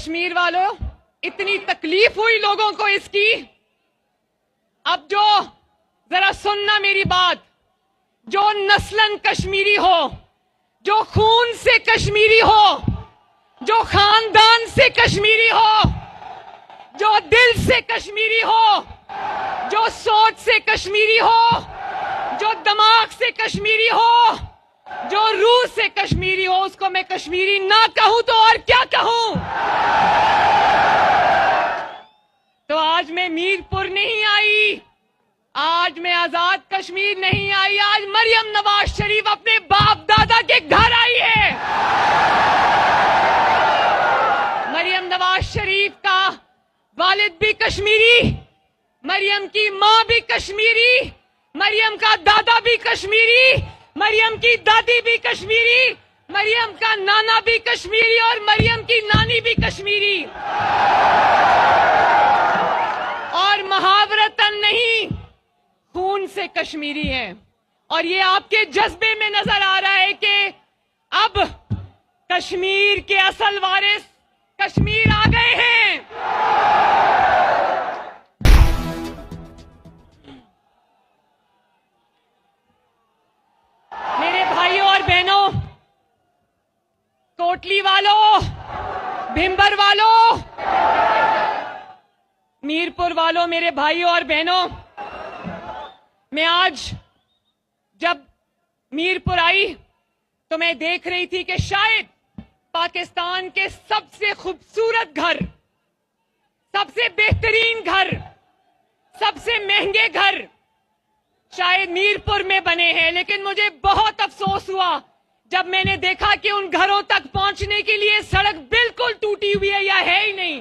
कश्मीर वालों, इतनी तकलीफ हुई लोगों को इसकी। अब जो जरा सुनना मेरी बात, जो नस्लन कश्मीरी हो, जो खून से कश्मीरी हो, जो खानदान से कश्मीरी हो, जो दिल से कश्मीरी हो, जो सोच से कश्मीरी हो, जो दिमाग से कश्मीरी हो, जो रूह से कश्मीरी हो, उसको मैं कश्मीरी ना कहूं तो और क्या कहूं। तो आज मैं मीरपुर नहीं आई, आज मैं आजाद कश्मीर नहीं आई, आज मरियम नवाज शरीफ अपने बाप दादा के घर आई है। मरियम नवाज शरीफ का वालिद भी कश्मीरी, मरियम की मां भी कश्मीरी, मरियम का दादा भी कश्मीरी, मरियम की दादी भी कश्मीरी, मरियम का नाना भी कश्मीरी और मरियम की नानी भी कश्मीरी। और महावरतन नहीं, खून से कश्मीरी हैं। और ये आपके जज्बे में नजर आ रहा है कि अब कश्मीर के असल वारिस कश्मीर आ गए हैं। मेरे भाइयों और बहनों, कोटली वालों, भिंबर वालों, मीरपुर वालों, मेरे भाइयों और बहनों, मैं आज जब मीरपुर आई तो मैं देख रही थी कि शायद पाकिस्तान के सबसे खूबसूरत घर, सबसे बेहतरीन घर, सबसे महंगे घर शायद मीरपुर में बने हैं। लेकिन मुझे बहुत अफसोस हुआ जब मैंने देखा कि उन घरों तक पहुंचने के लिए सड़क बिल्कुल टूटी हुई है या है ही नहीं।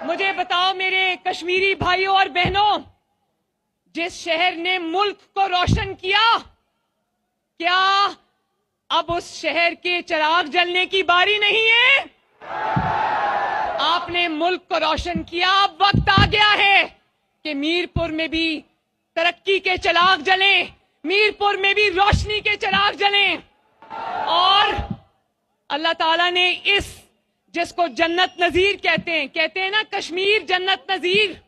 मुझे बताओ मेरे कश्मीरी भाइयों और बहनों, जिस शहर ने मुल्क को रोशन किया, क्या अब उस शहर के चिराग जलने की बारी नहीं है? आपने मुल्क को रोशन किया, अब वक्त आ गया है कि मीरपुर में भी तरक्की के चिराग जलें, मीरपुर में भी रोशनी के चिराग जलें। और अल्लाह ताला ने इस, जिसको जन्नत नजीर कहते हैं ना, कश्मीर जन्नत नजीर,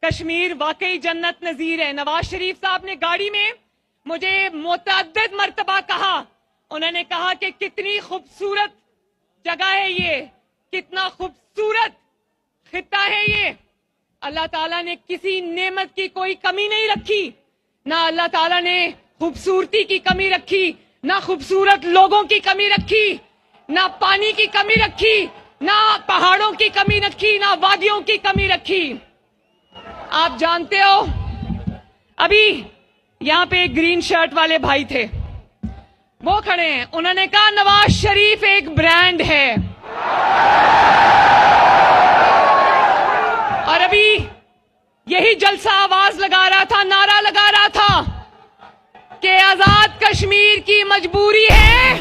कश्मीर वाकई जन्नत नजीर है। नवाज शरीफ साहब ने गाड़ी में मुझे मुतअद्दिद मर्तबा कहा, उन्होंने कहा कि कितनी खूबसूरत जगह है ये, कितना खूबसूरत खित्ता है ये। अल्लाह ताला ने किसी नेमत की कोई कमी नहीं रखी, ना अल्लाह ताला ने खूबसूरती की कमी रखी, ना खूबसूरत लोगों की कमी रखी, ना पानी की कमी रखी, ना पहाड़ों की कमी रखी, ना वादियों की कमी रखी। आप जानते हो, अभी यहां पे एक ग्रीन शर्ट वाले भाई थे, वो खड़े हैं, उन्होंने कहा नवाज शरीफ एक ब्रांड है। और अभी यही जलसा आवाज लगा रहा था, नारा लगा रहा था कि आजाद कश्मीर की मजबूरी है।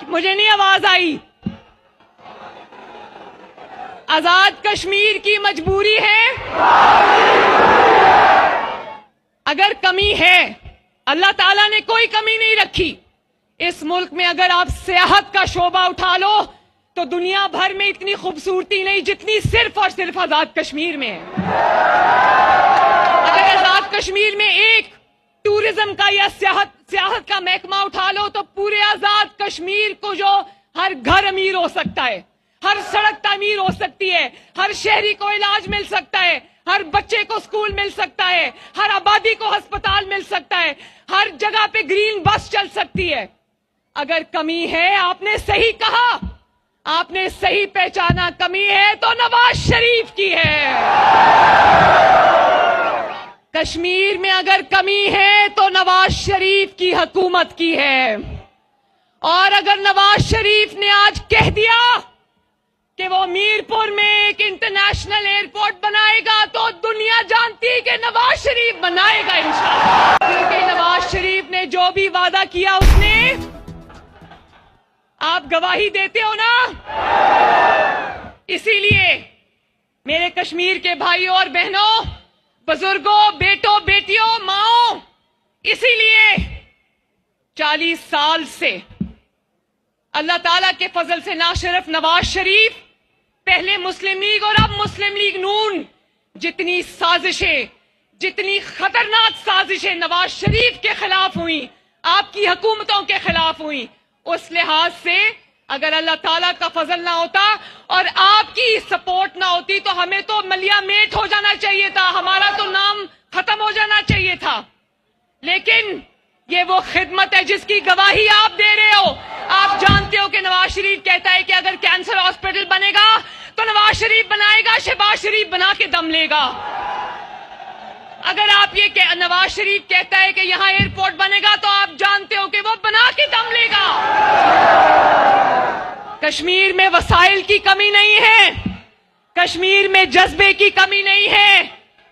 मुझे नहीं आवाज आई। आजाद कश्मीर की मजबूरी है। अगर कमी है, अल्लाह ताला ने कोई कमी नहीं रखी इस मुल्क में। अगर आप सियाहत का शोबा उठा लो तो दुनिया भर में इतनी खूबसूरती नहीं जितनी सिर्फ और सिर्फ आजाद कश्मीर में है। अगर आजाद कश्मीर में एक टूरिज्म का या सियाहत का महकमा उठा लो तो पूरे आजाद कश्मीर को, जो हर घर अमीर हो सकता है, हर सड़क तामीर हो सकती है, हर शहरी को इलाज मिल सकता है, हर बच्चे को स्कूल मिल सकता है, हर आबादी को अस्पताल मिल सकता है, हर जगह पे ग्रीन बस चल सकती है। अगर कमी है, आपने सही कहा, आपने सही पहचाना, कमी है तो नवाज शरीफ की है। कश्मीर में अगर कमी है तो नवाज शरीफ की हुकूमत की है। और अगर नवाज शरीफ ने आज कह दिया कि वो मीरपुर में एक इंटरनेशनल एयरपोर्ट बनाएगा तो दुनिया जानती है कि नवाज शरीफ बनाएगा इंशाअल्लाह। क्योंकि नवाज शरीफ ने जो भी वादा किया उसने, आप गवाही देते हो ना। इसीलिए मेरे कश्मीर के भाइयों और बहनों, बुजुर्गों, बेटों, बेटियों, माओ, इसीलिए 40 साल से अल्लाह ताला के फजल से ना सिर्फ नवाज शरीफ, पहले मुस्लिम लीग और अब मुस्लिम लीग नून, जितनी साजिशें, जितनी खतरनाक साजिशें नवाज शरीफ के खिलाफ हुई, आपकी हुकूमतों के खिलाफ हुई, उस लिहाज से अगर अल्लाह ताला का फजल ना होता और आपकी सपोर्ट ना होती तो हमें तो मलिया मेट हो जाना चाहिए था, हमारा तो नाम खत्म हो जाना चाहिए था। लेकिन ये वो खिदमत है जिसकी गवाही आप दे रहे हो। आप जानते हो कि नवाज शरीफ कहता है कि अगर कैंसर हॉस्पिटल बनेगा तो नवाज शरीफ बनाएगा, शहबाज शरीफ बना के दम लेगा। अगर आप ये नवाज शरीफ कहता है कि यहां एयरपोर्ट बनेगा तो आप जानते हो कि वो बना के दम लेगा। कश्मीर में वसाइल की कमी नहीं है, कश्मीर में जज्बे की कमी नहीं है,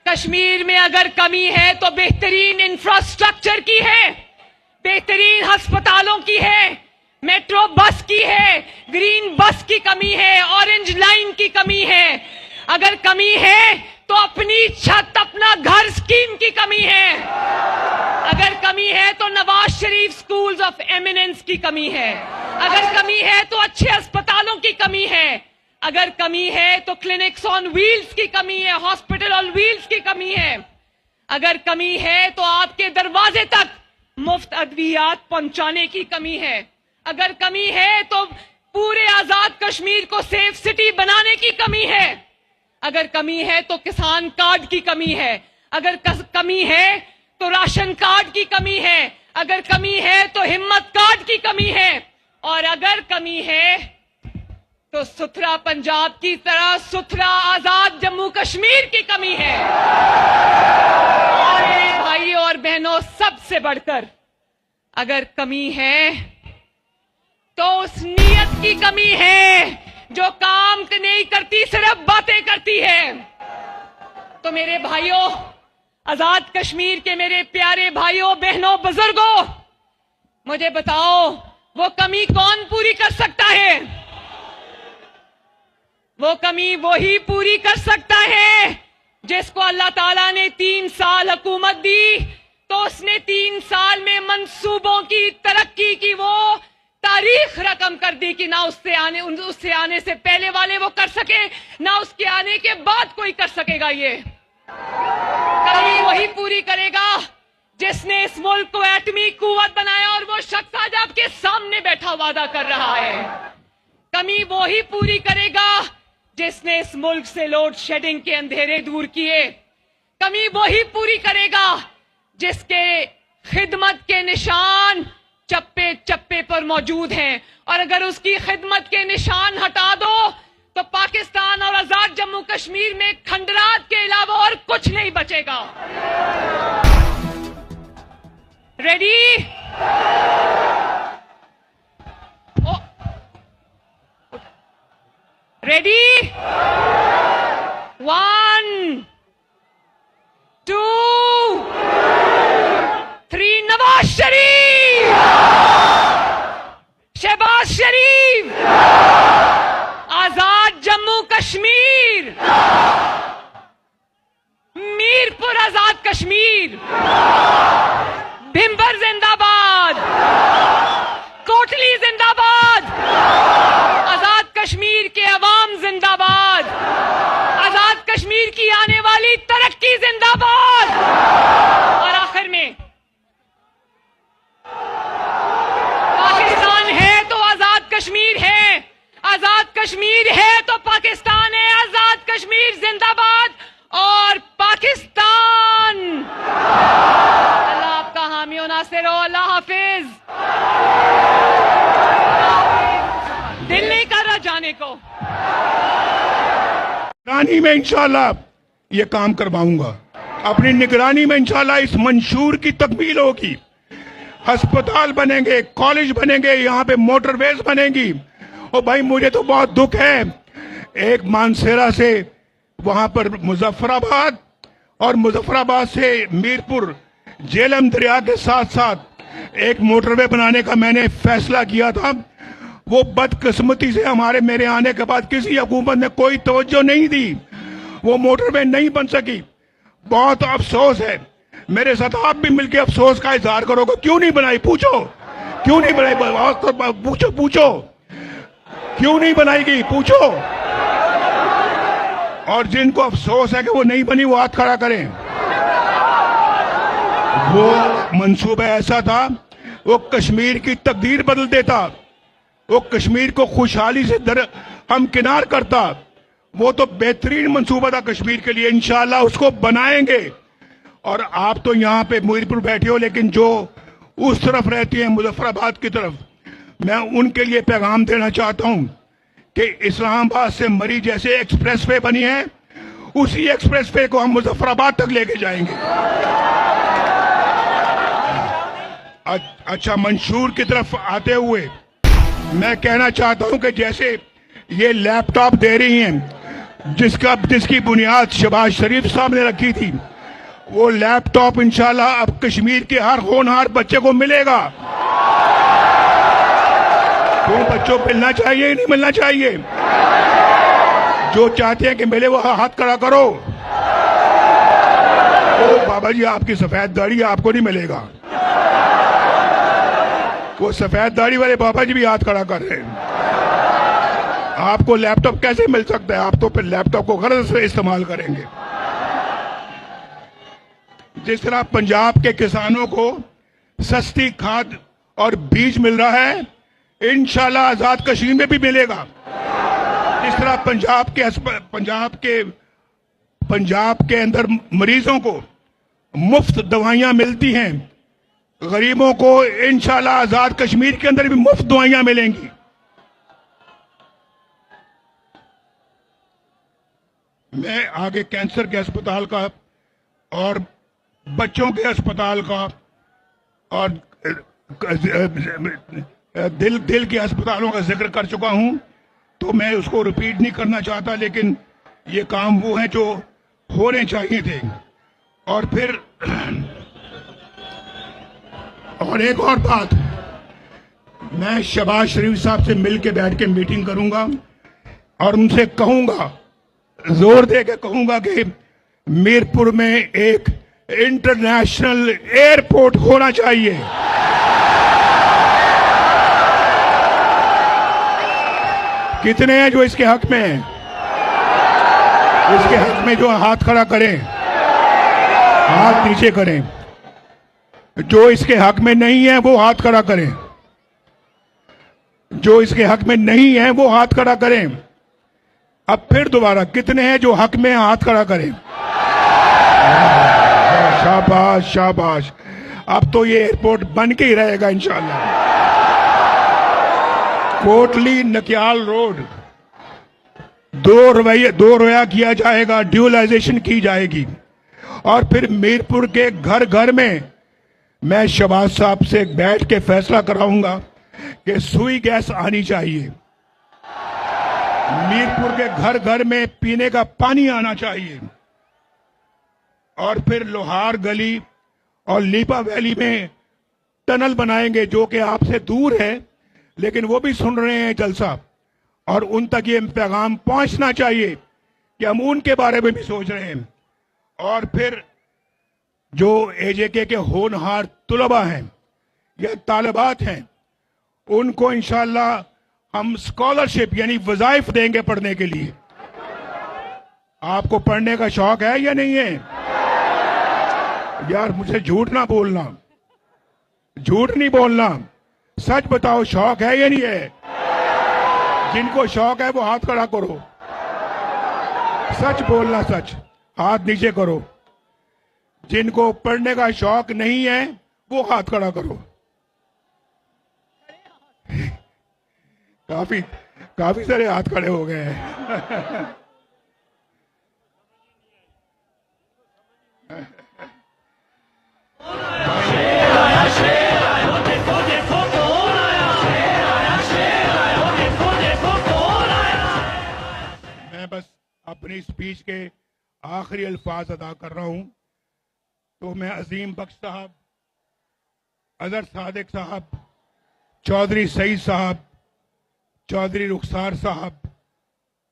कश्मीर में अगर कमी है तो बेहतरीन इंफ्रास्ट्रक्चर की है, बेहतरीन अस्पतालों की है, मेट्रो बस की है, ग्रीन बस की कमी है, ऑरेंज लाइन की कमी है। अगर कमी है तो अपनी छत अपना घर स्कीम की कमी है। अगर कमी है तो Nawaz Sharif schools of eminence की कमी है। अगर कमी है तो अच्छे अस्पतालों की कमी है। अगर कमी है तो क्लिनिक्स ऑन व्हील्स की कमी है, हॉस्पिटल ऑन व्हील्स की कमी है। अगर कमी है तो आपके दरवाजे तक मुफ्त अद्वियात पहुंचाने की कमी है। अगर कमी है तो पूरे आजाद कश्मीर को सेफ सिटी बनाने की कमी है। अगर कमी है तो किसान कार्ड की कमी है। अगर कमी है तो राशन कार्ड की कमी है। अगर कमी है तो हिम्मत कार्ड की कमी है। और अगर कमी है तो सुथरा पंजाब की तरह सुथरा आजाद जम्मू कश्मीर की कमी है। और मेरे भाइयों और बहनों, सबसे बढ़कर अगर कमी है तो उस नीयत की कमी है जो काम नहीं करती, सिर्फ बातें करती है। तो मेरे भाइयों, आजाद कश्मीर के मेरे प्यारे भाइयों बहनों बुजुर्गों, मुझे बताओ वो कमी कौन पूरी कर सकता है? वो कमी वही पूरी कर सकता है जिसको अल्लाह ताला ने 3 साल हुकूमत दी तो उसने 3 साल में मंसूबों की तरक्की की वो तारीख रकम कर दी कि ना उससे आने से पहले वाले वो कर सके, ना उसके आने के बाद कोई कर सकेगा। ये कमी वही पूरी करेगा जिसने इस मुल्क को एटमी कुव्वत बनाया और वो शख्स आज आपके सामने बैठा वादा कर रहा है। कमी वही पूरी करेगा जिसने इस मुल्क से लोड शेडिंग के अंधेरे दूर किए। कमी वही पूरी करेगा जिसके खिदमत के निशान चप्पे चप्पे पर मौजूद हैं। और अगर उसकी खिदमत के निशान हटा दो तो पाकिस्तान और आजाद जम्मू कश्मीर में खंडरात के अलावा और कुछ नहीं बचेगा। रेडी? रेडी? 1 2 3 नवाज शरीफ, शहबाज शरीफ, आजाद जम्मू कश्मीर, मीरपुर आजाद कश्मीर, भिंबर जिंदाबाद, कोटली जिंदाबाद, आजाद कश्मीर के अवाम जिंदाबाद, आजाद कश्मीर की आने वाली तरक्की जिंदाबाद। और आखिर में पाकिस्तान है तो आजाद कश्मीर है, आजाद कश्मीर है तो पाकिस्तान है। आजाद कश्मीर जिंदाबाद और पाकिस्तान। अल्लाह आपका हामी और नासिर हो। अल्लाह हाफिज। दिल नहीं कर रहा जाने को। निगरानी में इंशाल्लाह ये काम करवाऊंगा। अपनी निगरानी में इंशाल्लाह इस मंशूर की तकमील होगी। अस्पताल बनेंगे, कॉलेज बनेंगे, यहाँ पे मोटरवेज बनेंगी। और भाई मुझे तो बहुत दुख है, एक मानसेरा से वहां पर मुजफ्फराबाद और मुजफ्फराबाद से मीरपुर झेलम दरिया के साथ साथ एक मोटरवे बनाने का मैंने फैसला किया था। वो बदकिस्मती से मेरे आने के बाद किसी हुकूमत ने कोई तवज्जो नहीं दी, वो मोटरवे नहीं बन सकी। बहुत अफसोस है। मेरे साथ आप भी मिलकर अफसोस का इजहार करोगे। क्यों नहीं बनाई? पूछो क्यों नहीं बनाई? पूछो। क्यों नहीं बनाएगी, पूछो। और जिनको अफसोस है कि वो नहीं बनी, वो हाथ खड़ा करें। वो मंसूबा ऐसा था, वो कश्मीर की तकदीर बदल देता, वो कश्मीर को खुशहाली से हमकिनार करता। वो तो बेहतरीन मंसूबा था कश्मीर के लिए, इंशाल्लाह उसको बनाएंगे। और आप तो यहाँ पे मीरपुर बैठे हो, लेकिन जो उस तरफ रहती हैं, मुजफ्फराबाद की तरफ, मैं उनके लिए पैगाम देना चाहता हूं कि इस्लामाबाद से मरी जैसे एक्सप्रेसवे बनी है, उसी एक्सप्रेसवे को हम मुजफ्फराबाद तक लेके जाएंगे। अच्छा, मंशूर की तरफ आते हुए मैं कहना चाहता हूं कि जैसे ये लैपटॉप दे रही हैं, जिसकी बुनियाद शहबाज शरीफ साहब ने रखी थी, वो लैपटॉप इंशाल्लाह अब कश्मीर के हर होनहार बच्चे को मिलेगा। वो बच्चों को मिलना चाहिए, नहीं मिलना चाहिए? जो चाहते हैं कि मिले वो हाथ खड़ा करो। तो बाबा जी, आपकी सफेद दाढ़ी, आपको नहीं मिलेगा। वो सफेद दाढ़ी वाले बाबा जी भी हाथ खड़ा कर रहे हैं। आपको लैपटॉप कैसे मिल सकता है? आप तो फिर लैपटॉप को गरज से इस्तेमाल करेंगे। जिस तरह पंजाब के किसानों को सस्ती खाद और बीज मिल रहा है, इंशाल्लाह आजाद कश्मीर में भी मिलेगा। जिस तरह पंजाब के अंदर मरीजों को मुफ्त दवाइयां मिलती हैं, गरीबों को इंशाल्लाह आजाद कश्मीर के अंदर भी मुफ्त दवाइयां मिलेंगी। मैं आगे कैंसर के अस्पताल का और बच्चों के अस्पताल का और दिल के अस्पतालों का जिक्र कर चुका हूं, तो मैं उसको रिपीट नहीं करना चाहता, लेकिन ये काम वो हैं जो होने चाहिए थे। और फिर और एक और बात, मैं शहबाज शरीफ साहब से मिल के बैठ के मीटिंग करूंगा और उनसे कहूंगा, जोर दे के कहूंगा कि मीरपुर में एक इंटरनेशनल एयरपोर्ट होना चाहिए। कितने हैं जो इसके हक में हैं? इसके हक में जो हाथ खड़ा करें, हाथ नीचे करें। जो इसके हक में नहीं है वो हाथ खड़ा करें। जो इसके हक में नहीं है वो हाथ खड़ा करें। अब फिर दोबारा, कितने हैं जो हक में हाथ खड़ा करें? शाबाश शाबाश। अब तो ये एयरपोर्ट बन के ही रहेगा इंशाल्लाह। कोटली नकियाल रोड दो रोया किया जाएगा, ड्यूलाइजेशन की जाएगी। और फिर मीरपुर के घर घर में मैं शहबाज साहब से बैठ के फैसला कराऊंगा कि सुई गैस आनी चाहिए। मीरपुर के घर घर में पीने का पानी आना चाहिए। और फिर लोहार गली और लीपा वैली में टनल बनाएंगे, जो कि आपसे दूर है, लेकिन वो भी सुन रहे हैं जलसा, और उन तक ये पैगाम पहुंचना चाहिए कि हम उनके बारे में भी सोच रहे हैं। और फिर जो एजेके के होनहार तुलबा हैं या तालिबात हैं, उनको इंशाल्लाह हम स्कॉलरशिप यानी वज़ाइफ देंगे पढ़ने के लिए। आपको पढ़ने का शौक है या नहीं है? यार मुझे झूठ ना बोलना, झूठ नहीं बोलना, सच बताओ, शौक है या नहीं है? जिनको शौक है वो हाथ खड़ा करो। सच बोलना, सच। हाथ नीचे करो। जिनको पढ़ने का शौक नहीं है वो हाथ खड़ा करो। काफी सारे हाथ खड़े हो गए हैं। मैं बस अपनी स्पीच के आखिरी अल्फाज अदा कर रहा हूं। तो मैं अजीम बख्श साहब, अजहर सादिक साहब, चौधरी सईद साहब, चौधरी रुखसार साहब,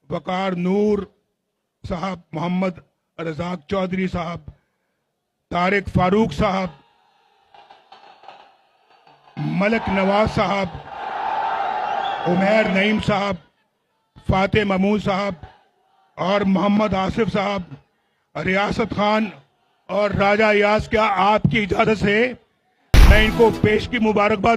वकार नूर साहब, मोहम्मद रजाक चौधरी साहब, तारिक फारूक साहब, मलक नवाज साहब, उमैर नईम साहब, फाते महमूद साहब और मोहम्मद आसिफ साहब, रियासत खान और राजा यास, क्या आपकी इजाजत से मैं इनको पेश की मुबारकबाद